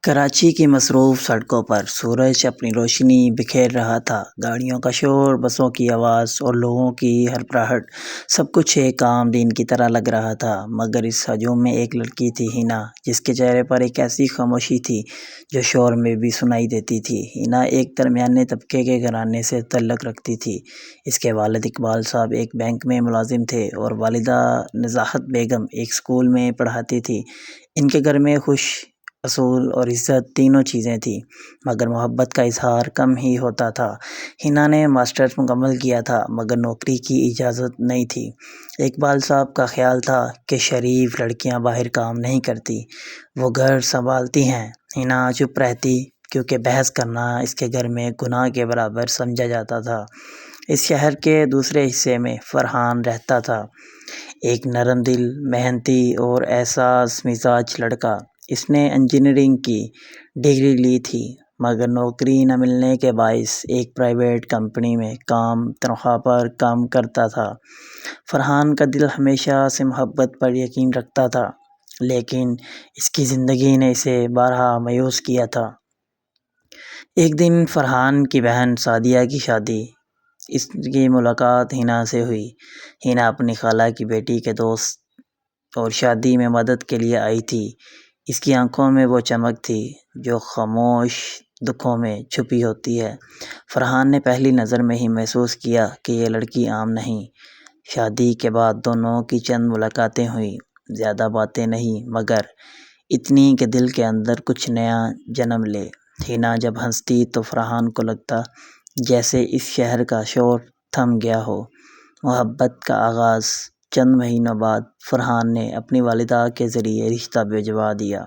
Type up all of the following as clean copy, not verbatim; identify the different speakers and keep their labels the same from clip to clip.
Speaker 1: کراچی کی مصروف سڑکوں پر سورج اپنی روشنی بکھیر رہا تھا۔ گاڑیوں کا شور، بسوں کی آواز اور لوگوں کی ہڑبڑاہٹ، سب کچھ ایک عام دن کی طرح لگ رہا تھا۔ مگر اس ہجوم میں ایک لڑکی تھی، حنا، جس کے چہرے پر ایک ایسی خاموشی تھی جو شور میں بھی سنائی دیتی تھی۔ حنا ایک درمیانے طبقے کے گھرانے سے تعلق رکھتی تھی۔ اس کے والد اقبال صاحب ایک بینک میں ملازم تھے اور والدہ نزاہت بیگم ایک اسکول میں پڑھاتی تھیں۔ ان کے گھر میں خوش اصول اور عزت تینوں چیزیں تھیں، مگر محبت کا اظہار کم ہی ہوتا تھا۔ حنا نے ماسٹرز مکمل کیا تھا، مگر نوکری کی اجازت نہیں تھی۔ اقبال صاحب کا خیال تھا کہ شریف لڑکیاں باہر کام نہیں کرتی، وہ گھر سنبھالتی ہیں۔ حنا چپ رہتی، کیونکہ بحث کرنا اس کے گھر میں گناہ کے برابر سمجھا جاتا تھا۔ اس شہر کے دوسرے حصے میں فرحان رہتا تھا، ایک نرم دل، محنتی اور حساس مزاج لڑکا۔ اس نے انجینئرنگ کی ڈگری لی تھی، مگر نوکری نہ ملنے کے باعث ایک پرائیویٹ کمپنی میں کم تنخواہ پر کام کرتا تھا۔ فرحان کا دل ہمیشہ سے محبت پر یقین رکھتا تھا، لیکن اس کی زندگی نے اسے بارہا مایوس کیا تھا۔ ایک دن فرحان کی بہن سعدیہ کی شادی، اس کی ملاقات حنا سے ہوئی۔ حنا اپنی خالہ کی بیٹی کے دوست اور شادی میں مدد کے لیے آئی تھی۔ اس کی آنکھوں میں وہ چمک تھی جو خاموش دکھوں میں چھپی ہوتی ہے۔ فرحان نے پہلی نظر میں ہی محسوس کیا کہ یہ لڑکی عام نہیں۔ شادی کے بعد دونوں کی چند ملاقاتیں ہوئیں، زیادہ باتیں نہیں، مگر اتنی کہ دل کے اندر کچھ نیا جنم لے۔ حنا جب ہنستی تو فرحان کو لگتا جیسے اس شہر کا شور تھم گیا ہو۔ محبت کا آغاز۔ چند مہینوں بعد فرحان نے اپنی والدہ کے ذریعے رشتہ بھجوا دیا،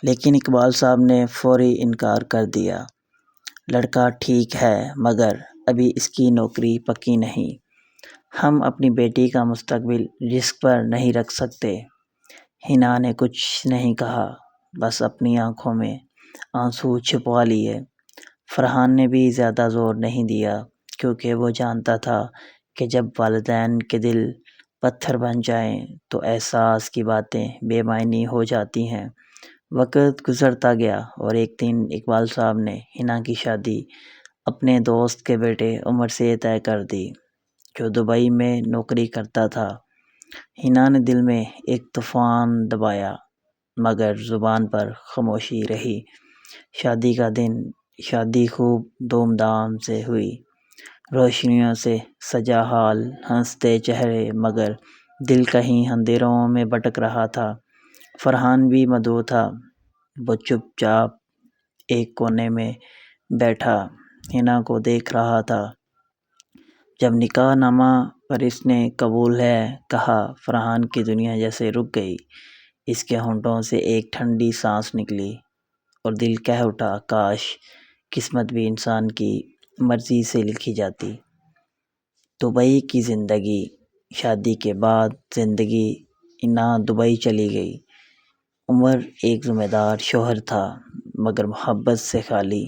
Speaker 1: لیکن اقبال صاحب نے فوری انکار کر دیا۔ لڑکا ٹھیک ہے، مگر ابھی اس کی نوکری پکی نہیں۔ ہم اپنی بیٹی کا مستقبل رسک پر نہیں رکھ سکتے۔ حنا نے کچھ نہیں کہا، بس اپنی آنکھوں میں آنسو چھپوا لیے۔ فرحان نے بھی زیادہ زور نہیں دیا، کیونکہ وہ جانتا تھا کہ جب والدین کے دل پتھر بن جائیں تو احساس کی باتیں بے معنی ہو جاتی ہیں۔ وقت گزرتا گیا اور ایک دن اقبال صاحب نے حنا کی شادی اپنے دوست کے بیٹے عمر سے طے کر دی، جو دبئی میں نوکری کرتا تھا۔ حنا نے دل میں ایک طوفان دبایا، مگر زبان پر خاموشی رہی۔ شادی کا دن، شادی خوب دھوم دھام سے ہوئی، روشنیوں سے سجا ہال، ہنستے چہرے، مگر دل کہیں اندھیروں میں بھٹک رہا تھا۔ فرحان بھی مدعو تھا، وہ چپ چاپ ایک کونے میں بیٹھا حنا کو دیکھ رہا تھا۔ جب نکاح نامہ پر اس نے قبول ہے کہا، فرحان کی دنیا جیسے رک گئی۔ اس کے ہونٹوں سے ایک ٹھنڈی سانس نکلی اور دل کہہ اٹھا، کاش قسمت بھی انسان کی مرضی سے لکھی جاتی۔ دبئی کی زندگی۔ شادی کے بعد زندگی۔ حنا دبئی چلی گئی۔ عمر ایک ذمہ دار شوہر تھا، مگر محبت سے خالی۔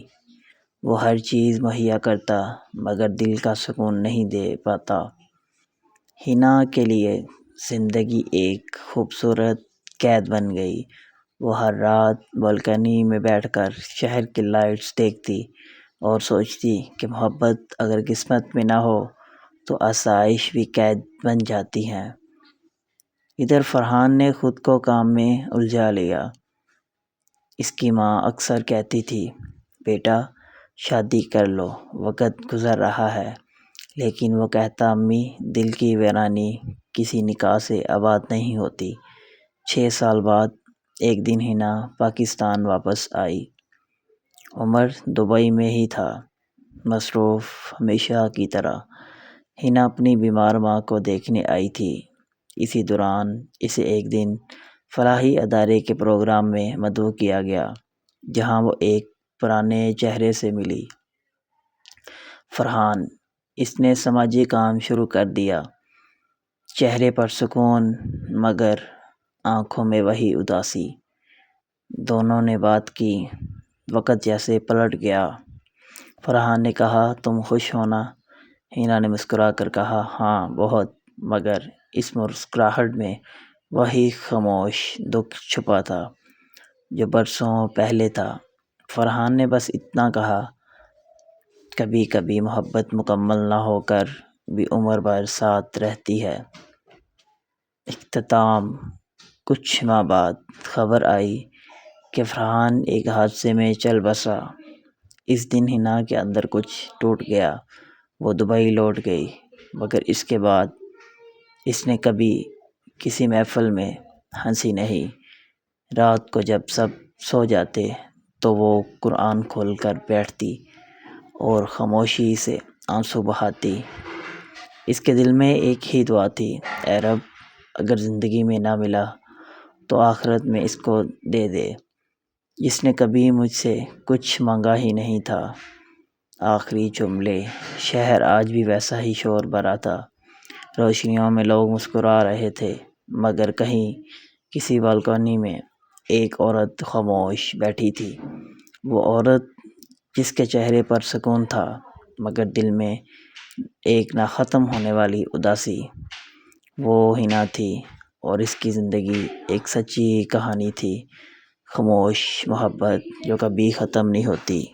Speaker 1: وہ ہر چیز مہیا کرتا، مگر دل کا سکون نہیں دے پاتا۔ حنا کے لیے زندگی ایک خوبصورت قید بن گئی۔ وہ ہر رات بالکنی میں بیٹھ کر شہر کی لائٹس دیکھتی اور سوچتی کہ محبت اگر قسمت میں نہ ہو تو آسائش بھی قید بن جاتی ہے۔ ادھر فرحان نے خود کو کام میں الجھا لیا۔ اس کی ماں اکثر کہتی تھی، بیٹا شادی کر لو، وقت گزر رہا ہے، لیکن وہ کہتا، امی دل کی ویرانی کسی نکاح سے آباد نہیں ہوتی۔ 6 سال بعد ایک دن حنا پاکستان واپس آئی۔ عمر دبئی میں ہی تھا، مصروف ہمیشہ کی طرح۔ حنا اپنی بیمار ماں کو دیکھنے آئی تھی۔ اسی دوران اسے ایک دن فلاحی ادارے کے پروگرام میں مدعو کیا گیا، جہاں وہ ایک پرانے چہرے سے ملی، فرحان۔ اس نے سماجی کام شروع کر دیا، چہرے پر سکون، مگر آنکھوں میں وہی اداسی۔ دونوں نے بات کی، وقت جیسے پلٹ گیا۔ فرحان نے کہا، تم خوش ہو نا؟ حنا نے مسکرا کر کہا، ہاں بہت، مگر اس مسکراہٹ میں وہی خاموش دکھ چھپا تھا۔ جو برسوں پہلے تھا۔ فرحان نے بس اتنا کہا، کبھی کبھی محبت مکمل نہ ہو کر بھی عمر بھر ساتھ رہتی ہے۔ اختتام: کچھ ماہ بعد خبر آئی کہ فرحان ایک حادثے میں چل بسا۔ اس دن حنا کے اندر کچھ ٹوٹ گیا۔ وہ دبئی لوٹ گئی، مگر اس کے بعد اس نے کبھی کسی محفل میں ہنسی نہیں۔ رات کو جب سب سو جاتے تو وہ قرآن کھول کر بیٹھتی اور خاموشی سے آنسو بہاتی۔ اس کے دل میں ایک ہی دعا تھی، اے رب، اگر زندگی میں نہ ملا تو آخرت میں اس کو دے دے۔ اس نے کبھی مجھ سے کچھ مانگا ہی نہیں تھا۔ آخری جملے۔ شہر آج بھی ویسا ہی شور بھرا تھا۔ روشنیوں میں لوگ مسکرا رہے تھے، مگر کہیں کسی بالکونی میں ایک عورت خاموش بیٹھی تھی۔ وہ عورت جس کے چہرے پر سکون تھا، مگر دل میں ایک نہ ختم ہونے والی اداسی۔ وہ حنا تھی، اور اس کی زندگی ایک سچی کہانی تھی، خاموش محبت جو کبھی ختم نہیں ہوتی۔